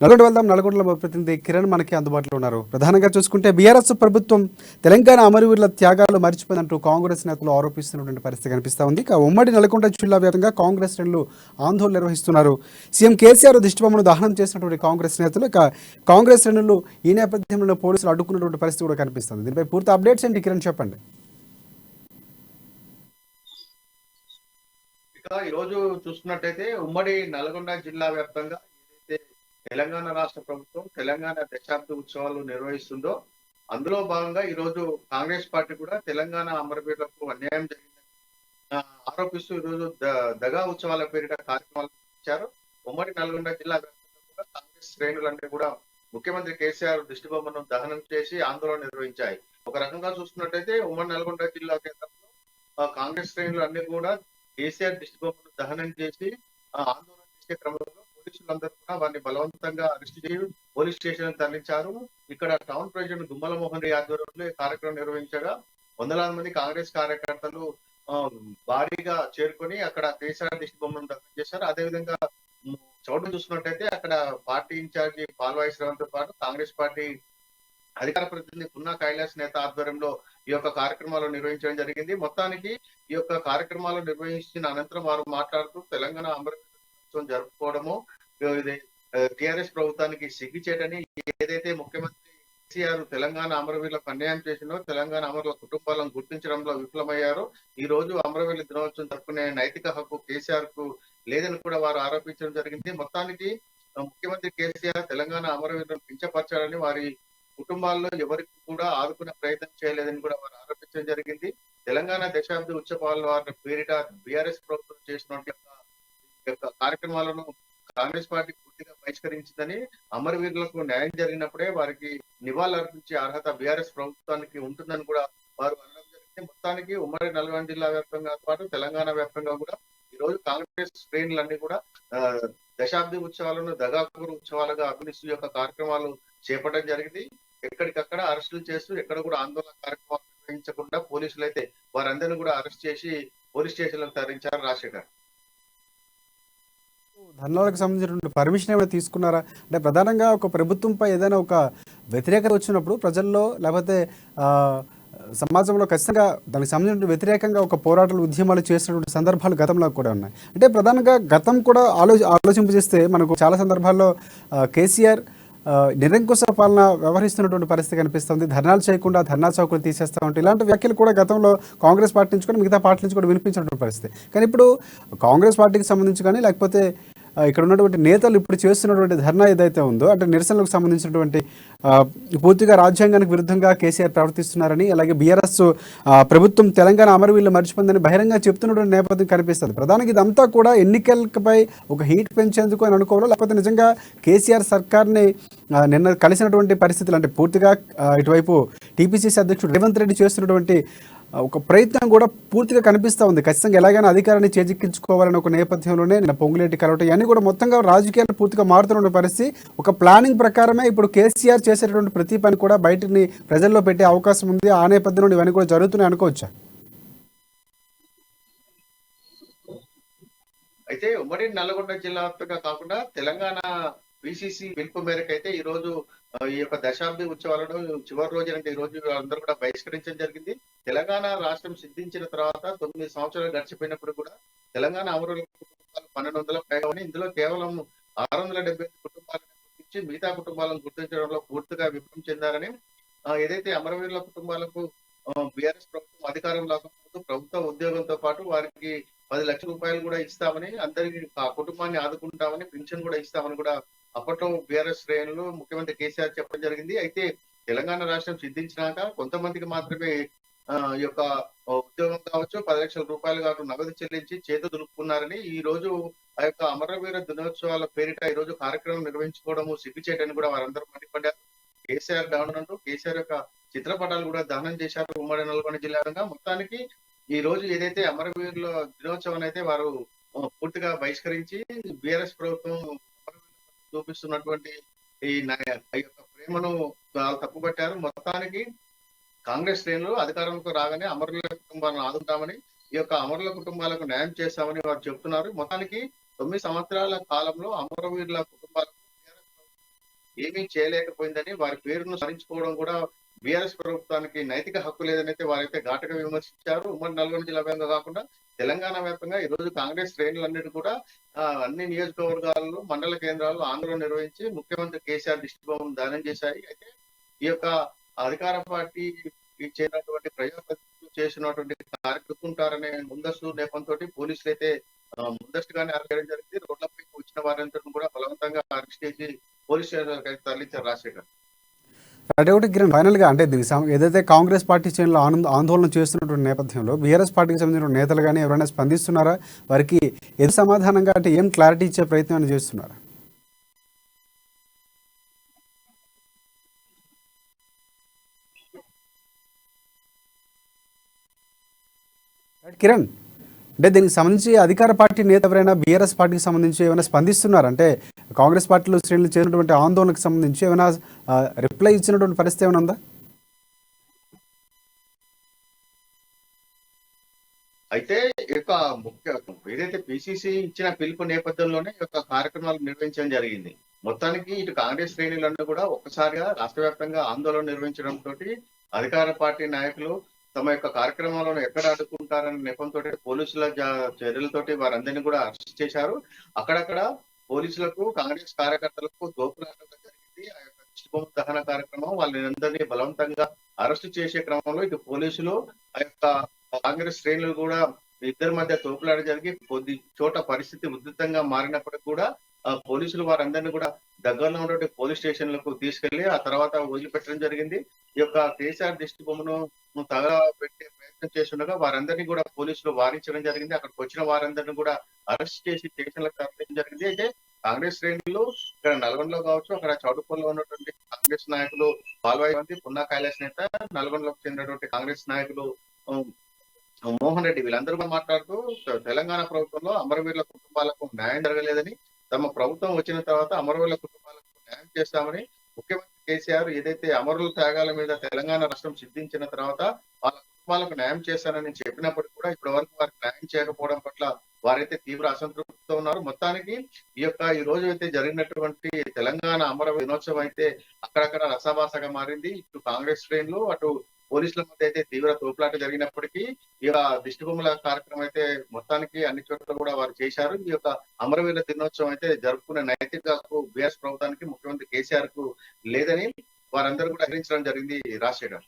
నల్గొండ వెళ్దాం. నల్గొండలో ప్రతినిధి కిరణ్ మనకి అందుబాటులో ఉన్నారు. ప్రధానంగా చూసుకుంటే బీఆర్ఎస్ ప్రభుత్వం తెలంగాణ అమరవీరుల త్యాగాలు మర్చిపోయిందంటూ కాంగ్రెస్ నేతలు ఆరోపిస్తున్నటువంటి పరిస్థితి కనిపిస్తూ ఉంది. ఉమ్మడి నల్గొండ జిల్లా వ్యాప్తంగా కాంగ్రెస్ శ్రేణులు ఆందోళన నిర్వహిస్తున్నారు. సీఎం కేసీఆర్ దిష్టిబొమ్మను దహనం చేసినటువంటి కాంగ్రెస్ నేతలు కాంగ్రెస్ శ్రేణులు ఈ నేపథ్యంలో పోలీసులు అడ్డుకున్నటువంటి పరిస్థితి కూడా కనిపిస్తుంది. దీనిపై పూర్తి అప్డేట్స్ ఏంటి కిరణ్ చెప్పండి. ఈ రోజు చూసుకున్నట్టయితే ఉమ్మడి నల్గొండ జిల్లా వ్యాప్తంగా ఏదైతే తెలంగాణ రాష్ట్ర ప్రభుత్వం తెలంగాణ దశాబ్ది ఉత్సవాలు నిర్వహిస్తుందో అందులో భాగంగా ఈ రోజు కాంగ్రెస్ పార్టీ కూడా తెలంగాణ అమరవీరులకు అన్యాయం జరిగిందని ఆరోపిస్తూ ఈ రోజు దగా ఉత్సవాల పేరిట కార్యక్రమాలు ఇచ్చారు. ఉమ్మడి నల్గొండ జిల్లా వ్యాప్తంగా కూడా కాంగ్రెస్ శ్రేణులన్నీ కూడా ముఖ్యమంత్రి కేసీఆర్ దిష్టిబొమ్మను దహనం చేసి ఆందోళన నిర్వహించాయి. ఒక రకంగా చూసుకున్నట్టయితే ఉమ్మడి నల్గొండ జిల్లా కేంద్రంలో కాంగ్రెస్ శ్రేణులు అన్ని కూడా కేసీఆర్ దిష్టిబొమ్మను దహనం చేసి ఆందోళన చేసే క్రమంలో పోలీసులందరూ కూడా వారిని బలవంతంగా అరెస్ట్ చేసి పోలీస్ స్టేషన్ తరలించారు. ఇక్కడ టౌన్ ప్రెసిడెంట్ గుమ్మల మోహన్ రెడ్డి ఆధ్వర్యంలో ఈ కార్యక్రమం నిర్వహించగా వందలాది మంది కాంగ్రెస్ కార్యకర్తలు భారీగా చేరుకొని అక్కడ కేసీఆర్ దిష్టిబొమ్మను దహనం చేశారు. అదేవిధంగా చోటు చూసుకున్నట్టయితే అక్కడ పార్టీ ఇన్ఛార్జి పాల్వాయి శ్రవంతో పాటు కాంగ్రెస్ పార్టీ అధికార ప్రతినిధి పున్నా కైలాస్ నేత ఆధ్వర్యంలో ఈ యొక్క కార్యక్రమాలు నిర్వహించడం జరిగింది. మొత్తానికి ఈ యొక్క కార్యక్రమాలు నిర్వహించిన అనంతరం వారు మాట్లాడుతూ తెలంగాణ అమరవీరోత్సవం జరుపుకోవడము ఇది టిఆర్ఎస్ ప్రభుత్వానికి సిగ్గుచేటని, ఏదైతే ముఖ్యమంత్రి కేసీఆర్ తెలంగాణ అమరవీరులకు అన్యాయం చేసినో తెలంగాణ అమరుల కుటుంబాలను గుర్తించడంలో విఫలమయ్యారో ఈ రోజు అమరవీరుల దినోత్సవం జరుపుకునే నైతిక హక్కు కేసీఆర్ కు లేదని కూడా వారు ఆరోపించడం జరిగింది. మొత్తానికి ముఖ్యమంత్రి కేసీఆర్ తెలంగాణ అమరవీరులను కించపరచాలని, వారి కుటుంబాల్లో ఎవరికి కూడా ఆదుకునే ప్రయత్నం చేయలేదని కూడా వారు ఆరోపించడం జరిగింది. తెలంగాణ దశాబ్ది ఉత్సవాల వారి పేరిట బీఆర్ఎస్ ప్రభుత్వం చేసినటువంటి కార్యక్రమాలను కాంగ్రెస్ పార్టీ పూర్తిగా బహిష్కరించిందని, అమరవీరులకు న్యాయం జరిగినప్పుడే వారికి నివాళులర్పించే అర్హత బీఆర్ఎస్ ప్రభుత్వానికి ఉంటుందని కూడా వారు అనడం జరిగింది. మొత్తానికి ఉమ్మడి నల్గొండ జిల్లా వ్యాప్తంగా పాటు తెలంగాణ వ్యాప్తంగా కూడా ఈ రోజు కాంగ్రెస్ శ్రేణులన్నీ కూడా దశాబ్ది ఉత్సవాలను దగాకూరు ఉత్సవాలుగా అభినిస్తూ యొక్క కార్యక్రమాలు చేపట్టడం జరిగింది. ఎక్కడికక్కడ అరెస్టులు చేస్తూ ఎక్కడ కూడా ఆందోళన కార్యక్రమాలు నిర్వహించకుండా పోలీసులు అయితే వారందరినీ కూడా అరెస్ట్ చేసి పోలీస్ స్టేషన్లకు తరలించారు. రాజశేఖర్, ధర్నాలకు సంబంధించినటువంటి పర్మిషన్ ఏమైనా తీసుకున్నారా? అంటే ప్రధానంగా ఒక ప్రభుత్వంపై ఏదైనా ఒక వ్యతిరేకత వచ్చినప్పుడు ప్రజల్లో లేకపోతే సమాజంలో ఖచ్చితంగా దానికి సంబంధించిన వ్యతిరేకంగా ఒక పోరాటాలు ఉద్యమాలు చేసినటువంటి సందర్భాలు గతంలో కూడా ఉన్నాయి. అంటే ప్రధానంగా గతం కూడా ఆలోచింపజేస్తే మనకు చాలా సందర్భాల్లో కేసీఆర్ నిరంకుశ పాలన వ్యవహరిస్తున్నటువంటి పరిస్థితి కనిపిస్తుంది. ధర్నాలు చేయకుండా ధర్నా చౌకులు తీసేస్తూ ఉంటే ఇలాంటి వ్యాఖ్యలు కూడా గతంలో కాంగ్రెస్ పార్టీ నుంచి కూడా మిగతా పార్టీ నుంచి కూడా వినిపించినటువంటి పరిస్థితి. కానీ ఇప్పుడు కాంగ్రెస్ పార్టీకి సంబంధించి కానీ లేకపోతే ఇక్కడ ఉన్నటువంటి నేతలు ఇప్పుడు చేస్తున్నటువంటి ధర్నా ఏదైతే ఉందో అంటే నిరసనలకు సంబంధించినటువంటి పూర్తిగా రాజ్యాంగానికి విరుద్ధంగా కేసీఆర్ ప్రవర్తిస్తున్నారని, అలాగే బీఆర్ఎస్ ప్రభుత్వం తెలంగాణ అమరవీరులు మర్చిపోయిందని బహిరంగ చెప్తున్నటువంటి నేపథ్యం కనిపిస్తుంది. ప్రధానంగా ఇదంతా కూడా ఎన్నికలపై ఒక హీట్ పెంచేందుకు అని అనుకోవాలో లేకపోతే నిజంగా కేసీఆర్ సర్కార్ని నిన్న కలిసినటువంటి పరిస్థితులు అంటే పూర్తిగా ఇటువైపు టీపీసీసీ అధ్యక్షుడు రేవంత్ రెడ్డి చేస్తున్నటువంటి ఒక ప్రయత్నం కూడా పూర్తిగా కనిపిస్తూ ఉంది. ఖచ్చితంగా ఎలాగైనా అధికారాన్ని చేజిక్కించుకోవాలని ఒక నేపథ్యంలోనే నిన్న పొంగులేటి కలవటం ఇవన్నీ కూడా మొత్తంగా రాజకీయాలు పూర్తిగా మారుతున్న పరిస్థితి. ఒక ప్లానింగ్ ప్రకారమే ఇప్పుడు కేసీఆర్ చేసేటటువంటి ప్రతి పని కూడా బయటని ప్రజల్లో పెట్టే అవకాశం ఉంది. ఆ నేపథ్యంలో ఇవన్నీ కూడా జరుగుతున్నాయి అనుకోవచ్చా? అయితే ఉమ్మడి నల్గొండ జిల్లా వ్యాప్తంగా కాకుండా తెలంగాణ పిసిసి పిలుపు మేరకు అయితే ఈ రోజు ఈ యొక్క దశాబ్ది ఉత్సవాలను చివరి రోజు అంటే ఈ రోజు అందరూ కూడా బహిష్కరించడం జరిగింది. తెలంగాణ రాష్ట్రం సిద్ధించిన తర్వాత 9 సంవత్సరాలు గడిచిపోయినప్పుడు కూడా తెలంగాణ అమరుల కుటుంబాలు 1200 పైగా ఉన్నాయి. ఇందులో కేవలం 675 కుటుంబాలను గుర్తించి మిగతా కుటుంబాలను గుర్తించడంలో పూర్తిగా విఫలం చెందారని, ఏదైతే అమరవీరుల కుటుంబాలకు బీఆర్ఎస్ ప్రభుత్వం అధికారం లేకపోతే ప్రభుత్వ ఉద్యోగంతో పాటు వారికి 10 లక్షల రూపాయలు కూడా ఇస్తామని, అందరికి ఆ కుటుంబాన్ని ఆదుకుంటామని, పెన్షన్ కూడా ఇస్తామని కూడా అప్పట్లో బీఆర్ఎస్ శ్రేణులు ముఖ్యమంత్రి కేసీఆర్ చెప్పడం జరిగింది. అయితే తెలంగాణ రాష్ట్రం సిద్ధించినాక కొంతమందికి మాత్రమే ఈ యొక్క ఉద్యోగం కావచ్చు 10 లక్షల రూపాయలు కావచ్చు నగదు చెల్లించి చేతు దులుపుకున్నారని ఈ రోజు ఆ యొక్క అమరవీర దినోత్సవాల పేరిట ఈ రోజు కార్యక్రమం నిర్వహించుకోవడము సిగ్గుచేటని కూడా వారందరూ మండిపడ్డారు. కేసీఆర్ డౌన్ అంటూ కేసీఆర్ యొక్క చిత్రపటాలు కూడా దహనం చేశారు ఉమ్మడి నల్గొండ జిల్లా. మొత్తానికి ఈ రోజు ఏదైతే అమరవీరుల దినోత్సవం అయితే వారు పూర్తిగా బహిష్కరించి బీఆర్ఎస్ ప్రభుత్వం చూపిస్తున్నటువంటి ఈ యొక్క ప్రేమను తప్పుపట్టారు. మొత్తానికి కాంగ్రెస్ శ్రేణులు అధికారంలోకి రాగానే అమరుల కుటుంబాలను ఆదుకుంటామని, ఈ యొక్క అమరుల కుటుంబాలకు న్యాయం చేస్తామని వారు చెప్తున్నారు. మొత్తానికి 9 సంవత్సరాల కాలంలో అమరవీరుల కుటుంబాలకు ఏమీ చేయలేకపోయిందని వారి పేరును స్మరించుకోవడం కూడా బీఆర్ఎస్ ప్రభుత్వానికి నైతిక హక్కు లేదని అయితే వారైతే ఘాటుగా విమర్శించారు. ఉమ్మడి నల్గొండ జిల్లా వ్యాప్తంగా కాకుండా తెలంగాణ వ్యాప్తంగా ఈ రోజు కాంగ్రెస్ శ్రేణులన్నిటి కూడా అన్ని నియోజకవర్గాల్లో మండల కేంద్రాల్లో ఆందోళన నిర్వహించి ముఖ్యమంత్రి కేసీఆర్ దిష్టిబొమ్మను దానం చేశాయి. అయితే ఈ యొక్క అధికార పార్టీ చేసినటువంటి ప్రజాప్రతినిధులు చేసినటువంటి కార్యకర్తుంటారనే ముందస్తు నేపంతో పోలీసులు అయితే ముందస్తుగానే అరెస్ట్ చేయడం జరిగింది. రోడ్లపై వచ్చిన వారందరిని కూడా బలవంతంగా అరెస్ట్ చేసి పోలీస్ స్టేషన్ తరలించారు రాజశేఖర్. అంటే ఒకటి కిరణ్, ఫైనల్ గా అంటే దీనికి ఏదైతే కాంగ్రెస్ పార్టీ శ్రేణులు ఆందోళన చేస్తున్నటువంటి నేపథ్యంలో బీఆర్ఎస్ పార్టీకి సంబంధించిన నేతలు కానీ ఎవరైనా స్పందిస్తున్నారా? వారికి ఏది సమాధానంగా అంటే ఏం క్లారిటీ ఇచ్చే ప్రయత్నం చేస్తున్నారా? కిరణ్, అంటే దీనికి సంబంధించి అధికార పార్టీ నేత ఎవరైనా బీఆర్ఎస్ పార్టీకి సంబంధించి ఏమైనా స్పందిస్తున్నారు? అంటే కాంగ్రెస్ పార్టీలో శ్రేణులు చేసినటువంటి ఆందోళనకు సంబంధించి ఏమైనా రిప్లై ఇచ్చినటువంటి పరిస్థితి ఏమైనా ఉందా? అయితే ఈ యొక్క ముఖ్య ఏదైతే పిసిసి ఇచ్చిన పిలుపు నేపథ్యంలోనే ఈ యొక్క కార్యక్రమాలు నిర్వహించడం జరిగింది. మొత్తానికి ఇటు కాంగ్రెస్ శ్రేణులన్నీ కూడా ఒక్కసారిగా రాష్ట్ర వ్యాప్తంగా ఆందోళన నిర్వహించడంతో అధికార పార్టీ నాయకులు తమ యొక్క కార్యక్రమాలను ఎక్కడ అడ్డుకుంటారనే నెపంతో పోలీసుల చర్యలతోటి వారందరినీ కూడా అరెస్ట్ చేశారు. అక్కడక్కడ పోలీసులకు కాంగ్రెస్ కార్యకర్తలకు తోపులాట జరిగింది. ఆ యొక్క దిష్టిబొమ్మ దహన కార్యక్రమం వాళ్ళందరినీ బలవంతంగా అరెస్ట్ చేసే క్రమంలో ఇటు పోలీసులు ఆ యొక్క కాంగ్రెస్ శ్రేణులు కూడా ఇద్దరి మధ్య తోపులాట జరిగి కొద్ది చోట పరిస్థితి ఉధృతంగా మారినప్పటికీ కూడా పోలీసులు వారందరినీ కూడా దగ్గరలో ఉన్నటువంటి పోలీస్ స్టేషన్లకు తీసుకెళ్లి ఆ తర్వాత వదిలిపెట్టడం జరిగింది. ఈ యొక్క కేసీఆర్ దిష్టి బొమ్మను తగలబెట్టే ప్రయత్నం చేస్తుండగా వారందరినీ కూడా పోలీసులు వారించడం జరిగింది. అక్కడికి వచ్చిన వారందరినీ కూడా అరెస్ట్ చేసి స్టేషన్లకు తరలించడం జరిగింది. అయితే కాంగ్రెస్ శ్రేణులు ఇక్కడ నల్గొండలో కావచ్చు, అక్కడ చౌటుప్పల్లో ఉన్నటువంటి కాంగ్రెస్ నాయకులు పాల్వాయి పున్నా కైలాస్ నేత, నల్గొండలోకి చెందినటువంటి కాంగ్రెస్ నాయకులు మోహన్ రెడ్డి వీళ్ళందరూ కూడా మాట్లాడుతూ తెలంగాణ ప్రభుత్వంలో అమరవీరుల కుటుంబాలకు న్యాయం జరగలేదని, తమ ప్రభుత్వం వచ్చిన తర్వాత అమరవీరుల కుటుంబాలకు న్యాయం చేస్తామని ముఖ్యమంత్రి కేసీఆర్ ఏదైతే అమరుల త్యాగాల మీద తెలంగాణ రాష్ట్రం సిద్ధించిన తర్వాత వాళ్ళ కుటుంబాలకు న్యాయం చేస్తానని చెప్పినప్పటికీ కూడా ఇప్పటి వరకు వారికి న్యాయం చేయకపోవడం పట్ల వారైతే తీవ్ర అసంతృప్తితో ఉన్నారు. మొత్తానికి ఈ రోజు అయితే జరిగినటువంటి తెలంగాణ అమరవీర దినోత్సవం అయితే అక్కడక్కడ రసాభాసగా మారింది. ఇటు కాంగ్రెస్ శ్రేణులు అటు పోలీసుల మధ్య అయితే తీవ్ర తోపులాట జరిగినప్పటికీ ఇక దిష్టిబొమ్మల కార్యక్రమం అయితే మొత్తానికి అన్ని చోట్ల కూడా వారు చేశారు. ఈ యొక్క అమరవీరుల దినోత్సవం అయితే జరుపుకునే నైతిక హక్కు బీఆర్ఎస్ ప్రభుత్వానికి ముఖ్యమంత్రి కేసీఆర్ కు లేదని వారందరూ కూడా హెచ్చరించడం జరిగింది రాజశేఖర్.